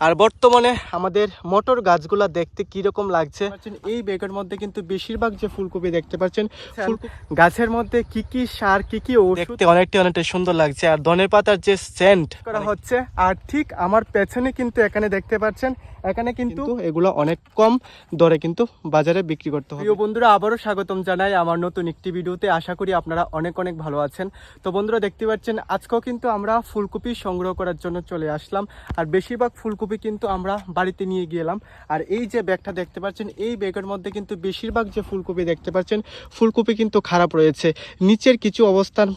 আর বর্তমানে আমাদের মটর গাছগুলা দেখতে কি রকম লাগছে এই ব্যাগের মধ্যে কিন্তু বেশিরভাগ যে ফুলকপি দেখতে পাচ্ছেন গাছের মধ্যে কি কি সার কি কি দেখতে অনেকটা সুন্দর লাগছে। আর ধনের পাতার যে সেন্ট করা হচ্ছে আর ঠিক আমার পেছনে কিন্তু এখানে দেখতে পাচ্ছেন এখানে কিন্তু এগুলো অনেক কম দরে কিন্তু বাজারে বিক্রি করতে হবে। প্রিয় বন্ধুরা, আবারও স্বাগতম জানাই আমার নতুন একটি ভিডিওতে। আশা করি আপনারা অনেক ভালো আছেন। তো বন্ধুরা, দেখতে পাচ্ছেন আজকেও কিন্তু আমরা ফুলকপি সংগ্রহ করার জন্য চলে আসলাম। আর বেশিরভাগ ফুলকপি কিন্তু আমরা বাড়িতে নিয়ে গেলাম। আর এই যে ব্যাগটা দেখতে পাচ্ছেন এই ব্যাগের মধ্যে কিন্তু বেশিরভাগ যে ফুলকপি দেখতে পাচ্ছেন ফুলকপি কিন্তু খারাপ রয়েছে। নিচের কিছু অবস্থান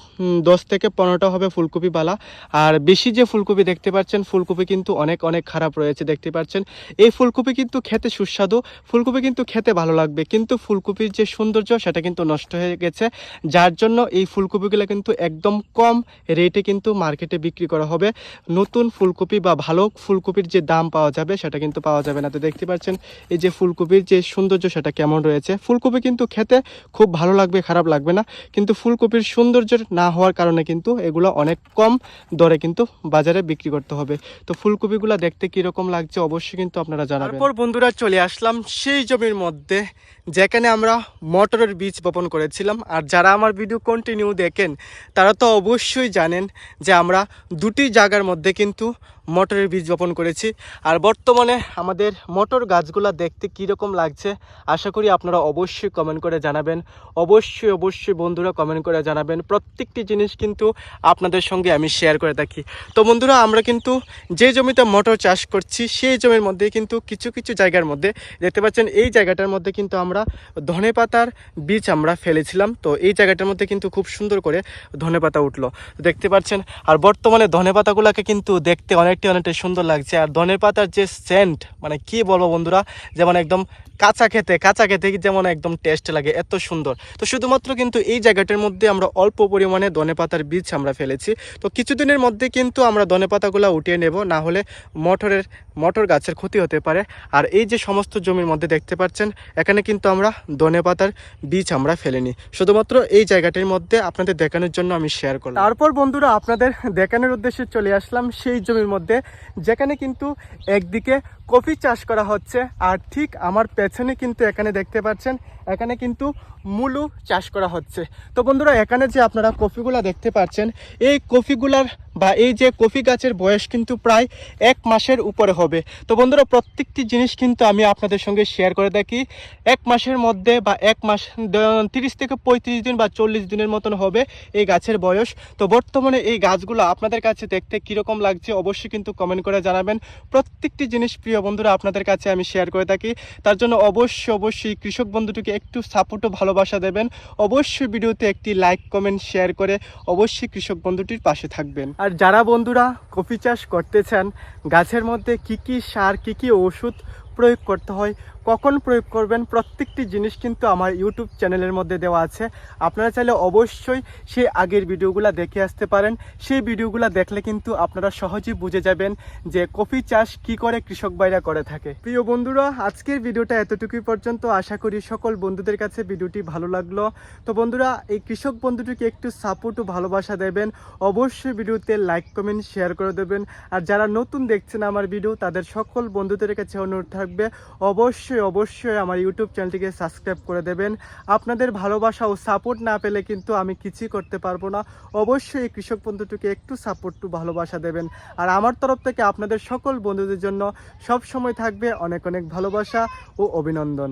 10 থেকে 15টা হবে ফুলকপি বালা। আর বেশি যে ফুলকপি দেখতে পাচ্ছেন ফুলকপি কিন্তু অনেক খারাপ রয়েছে। দেখতে পাচ্ছেন এই ফুলকপি কিন্তু খেতে সুস্বাদু, ফুলকপি কিন্তু খেতে ভালো লাগবে, কিন্তু ফুলকপির যে সৌন্দর্য সেটা কিন্তু নষ্ট হয়ে গেছে। যার জন্য এই ফুলকপিগুলো কিন্তু একদম কম রেটে কিন্তু মার্কেটে বিক্রি করা হবে। নতুন ফুলকপি বা ভালো ফুলকপির যে দাম পাওয়া যাবে সেটা কিন্তু পাওয়া যাবে না। তো দেখতে পাচ্ছেন এই যে ফুলকপির যে সৌন্দর্য সেটা কেমন রয়েছে। ফুলকপি কিন্তু খেতে খুব ভালো লাগবে, খারাপ লাগবে না, কিন্তু ফুলকপির সৌন্দর্য না হওয়ার কারণে কিন্তু এগুলো অনেক কম দরে কিন্তু বাজারে বিক্রি করতে হবে। তো ফুলকপিগুলো দেখতে কিরকম লাগছে অবশ্যই কিন্তু আপনারা জানাবেন। তারপর বন্ধুরা চলে আসলাম সেই জমির মধ্যে যেখানে আমরা মটরের বীজ বপন করেছিলাম। আর যারা আমার ভিডিও কন্টিনিউ দেখেন তারা তো অবশ্যই জানেন যে আমরা দুটি জায়গার মধ্যে কিন্তু মটরের বীজ বপন করেছি। আর বর্তমানে আমাদের মটর গাছগুলা দেখতে কীরকম লাগছে আশা করি আপনারা অবশ্যই কমেন্ট করে জানাবেন। অবশ্যই বন্ধুরা কমেন্ট করে জানাবেন। প্রত্যেকটি জিনিস কিন্তু আপনাদের সঙ্গে আমি শেয়ার করে থাকি। তো বন্ধুরা, আমরা কিন্তু যে জমিতে মটর চাষ করছি সেই জমির মধ্যে কিন্তু কিছু জায়গার মধ্যে দেখতে পাচ্ছেন এই জায়গাটার মধ্যে কিন্তু আমরা ধনেপাতার বীজ আমরা ফেলেছিলাম। তো এই জায়গাটার মধ্যে কিন্তু খুব সুন্দর করে ধনেপাতা উঠলো দেখতে পাচ্ছেন। আর বর্তমানে ধনেপাতাগুলোকে কিন্তু দেখতে অনেকটা সুন্দর লাগছে। আর ধনেপাতার যে সেন্ট মানে কি বলবো বন্ধুরা, যেমন একদম কাঁচা খেতে যেমন একদম টেস্ট লাগে, এত সুন্দর। তো শুধুমাত্র কিন্তু এই জায়গাটার মধ্যে আমরা অল্প পরিমাণে ধনেপাতার বীজ আমরা ফেলেছি। তো কিছুদিনের মধ্যে কিন্তু আমরা ধনেপাতাগুলো উঠিয়ে নেব, না হলে মটর গাছের ক্ষতি হতে পারে। আর এই যে সমস্ত জমির মধ্যে দেখতে পাচ্ছেন এখানে কিন্তু আমরা ধনেপাতার বীজ আমরা ফেলিনি, শুধুমাত্র এই জায়গাটির মধ্যে আপনাদের দেখানোর জন্য আমি শেয়ার করলাম। তারপর বন্ধুরা আপনাদের দেখানোর উদ্দেশ্যে চলে আসলাম সেই জমির মধ্যে যেখানে কিন্তু একদিকে কফি চাষ করা হচ্ছে আর ঠিক আমার পেছনে কিন্তু এখানে দেখতে পাচ্ছেন এখানে কিন্তু মূলো চাষ করা হচ্ছে। তো বন্ধুরা, এখানে যে আপনারা কফিগুলা দেখতে পাচ্ছেন এই কফিগুলার বা এই যে কফি গাছের বয়স কিন্তু প্রায় 1 মাসের উপরে হবে। তো বন্ধুরা, প্রত্যেকটি জিনিস কিন্তু আমি আপনাদের সঙ্গে শেয়ার করে থাকি। 1 মাসের মধ্যে বা 1 মাস 30 থেকে 35 দিন বা 40 দিনের মতন হবে এই গাছের বয়স। তো বর্তমানে এই গাছগুলো আপনাদের কাছে দেখতে কীরকম লাগছে অবশ্যই কিন্তু কমেন্ট করে জানাবেন। প্রত্যেকটি জিনিস প্রিয় বন্ধুরা আপনাদের কাছে আমি শেয়ার করে থাকি, তার জন্য অবশ্যই কৃষক বন্ধুটিকে একটু সাপোর্ট ও ভালোবাসা দেবেন। অবশ্যই ভিডিওতে একটি লাইক কমেন্ট শেয়ার করে অবশ্যই কৃষক বন্ধুটির পাশে থাকবেন। আর যারা বন্ধুরা কফি চাষ করতে চান গাছের মধ্যে কি কি সার কি কি ওষুধ প্রয়োগ করতে হয়, কখন প্রয়োগ করবেন, প্রত্যেকটি জিনিস কিন্তু আমার ইউটিউব চ্যানেলের মধ্যে দেওয়া আছে। আপনারা চাইলে অবশ্যই সেই আগের ভিডিওগুলো দেখে আসতে পারেন। সেই ভিডিওগুলো দেখলে কিন্তু আপনারা সহজেই বুঝে যাবেন যে কফি চাষ কি করে কৃষক ভাইরা করে থাকে। প্রিয় বন্ধুরা, আজকের ভিডিওটা এতটুকুই পর্যন্ত। আশা করি সকল বন্ধুদের কাছে ভিডিওটি ভালো লাগলো। তো বন্ধুরা, এই কৃষক বন্ধুটিকে একটু সাপোর্ট ও ভালোবাসা দেবেন। অবশ্যই ভিডিওতে লাইক কমেন্ট শেয়ার করে দেবেন। আর যারা নতুন দেখছেন আমার ভিডিও তাদের সকল বন্ধুদের কাছে অনুরোধ থাকবে অবশ্যই আমার ইউটিউব চ্যানেলটিকে সাবস্ক্রাইব করে দেবেন। আপনাদের ভালোবাসা ও সাপোর্ট না পেলে কিন্তু আমি কিছুই করতে পারবো না। অবশ্যই এই কৃষক বন্ধুটিকে একটু সাপোর্ট ও ভালোবাসা দেবেন। আর আমার তরফ থেকে আপনাদের সকল বন্ধুদের জন্য সব সময় থাকবে অনেক ভালোবাসা ও অভিনন্দন।